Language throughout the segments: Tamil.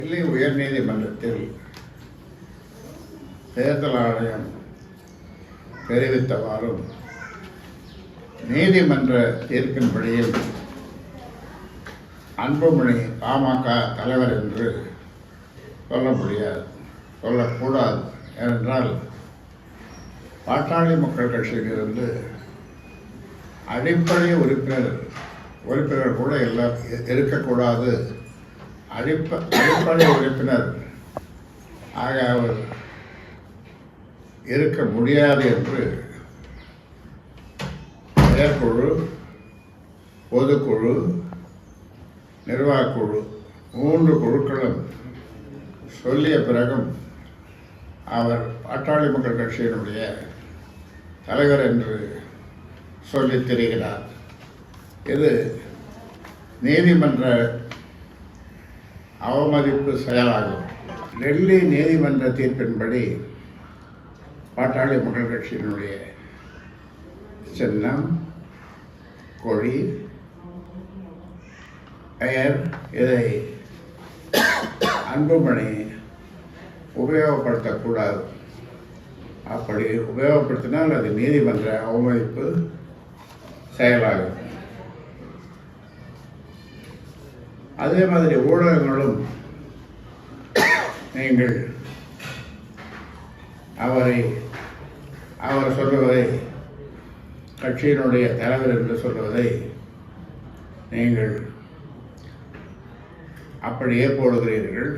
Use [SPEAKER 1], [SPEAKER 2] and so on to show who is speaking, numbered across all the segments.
[SPEAKER 1] டெல்லி உயர்நீதிமன்றத்தில் தேர்தல் ஆணையம் தெரிவித்தவாறும் நீதிமன்ற தீர்ப்பின்படியில் அன்புமணி பாமக தலைவர் என்று சொல்ல முடியாது, சொல்லக்கூடாது. ஏனென்றால் பாட்டாளி மக்கள் கட்சியிலிருந்து அடிப்படை உறுப்பினர் கூட எல்லாம் இருக்கக்கூடாது. அடிப்படை உறுப்பினர் ஆக அவர் இருக்க முடியாது என்று செயற்குழு, பொதுக்குழு, நிர்வாகக்குழு 3 குழுக்களும் சொல்லிய பிறகும் அவர் பாட்டாளி மக்கள் கட்சியினுடைய தலைவர் என்று சொல்லித் திரிகிறார். இது நீதிமன்ற அவமதிப்பு செயலாகும். டெல்லி நீதிமன்ற தீர்ப்பின்படி பாட்டாளி மக்கள் கட்சியினுடைய சின்னம், கொடி, பெயர் இதை அன்புமணி உபயோகப்படுத்தக்கூடாது. அப்படி உபயோகப்படுத்தினால் அது நீதிமன்ற அவமதிப்பு செயலாகும். அதே மாதிரி ஊடகங்களும் நீங்கள் அவர் சொல்லுவதை, கட்சியினுடைய தலைவர் என்று சொல்லுவதை நீங்கள் அப்படியே போடுகிறீர்கள்.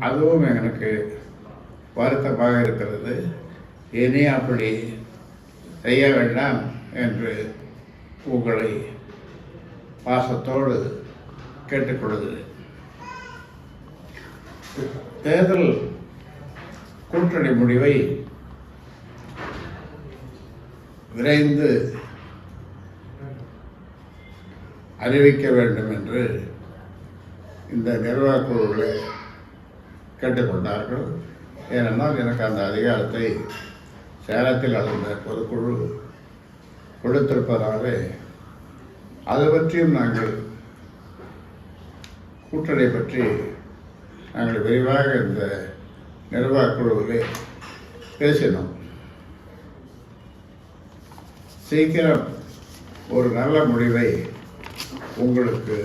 [SPEAKER 1] அதுவும் எனக்கு வருத்தமாக இருக்கிறது. இனி அப்படி செய்ய வேண்டாம் என்று உங்களை பாசத்தோடு கேட்டுக்கொள்கிறேன். தேர்தல் கூட்டணி முடிவை விரைந்து அறிவிக்க வேண்டும் என்று இந்த நிர்வாகக்குழுவை கேட்டுக்கொண்டார்கள். ஏனென்றால் எனக்கு அந்த அதிகாரத்தை சேலத்தில் நடந்த பொதுக்குழு கொடுத்திருப்பதாலே அது பற்றியும் நாங்கள் கூட்டணி பற்றி நாங்கள் விரிவாக இந்த நிர்வாகக்குழுவிலே பேசினோம். சீக்கிரம் ஒரு நல்ல முடிவை உங்களுக்கு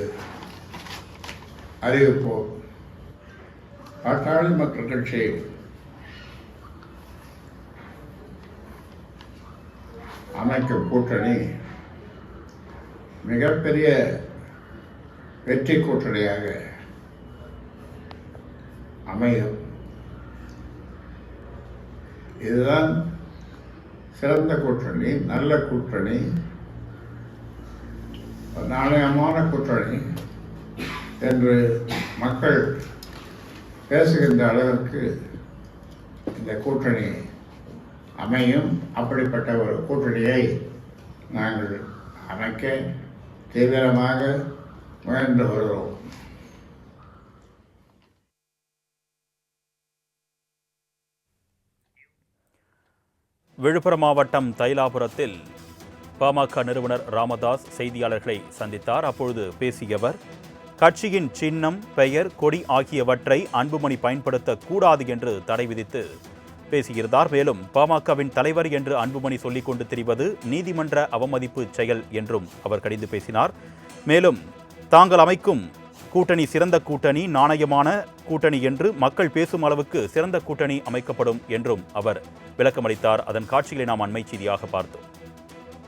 [SPEAKER 1] அறிவிப்போம். பாட்டாளி மக்கள் கட்சி அமைக்கும் கூட்டணி மிகப்பெரிய வெற்றி கூட்டணியாக அமையும். இதுதான் சிறந்த கூட்டணி, நல்ல கூட்டணி, நாணயமான கூட்டணி என்று மக்கள் பேசுகின்ற அளவிற்கு இந்த கூட்டணி அமையும். அப்படிப்பட்ட ஒரு கூட்டணியை நாங்கள் அமைக்க தீவிரமாக முயன்று வருகிறோம்.
[SPEAKER 2] விழுப்புரம் மாவட்டம் தைலாபுரத்தில் பாமக நிறுவனர் ராமதாஸ் செய்தியாளர்களை சந்தித்தார். அப்பொழுது பேசியவர், கட்சியின் சின்னம், பெயர், கொடி ஆகியவற்றை அன்புமணி பயன்படுத்தக்கூடாது என்று தடை விதித்து பேசியிருந்தார். மேலும் பாமகவின் தலைவர் என்று அன்புமணி சொல்லிக் கொண்டு திரிவது நீதிமன்ற அவமதிப்பு செயல் என்றும் அவர் கடிந்து பேசினார். மேலும் தாங்கள் அமைக்கும் கூட்டணி சிறந்த கூட்டணி, நாணயமான கூட்டணி என்று மக்கள் பேசும் அளவுக்கு சிறந்த கூட்டணி அமைக்கப்படும் என்றும் அவர் விளக்கமளித்தார். அதன் காட்சிகளை நாம் அண்மை செய்தியாக பார்த்தோம்.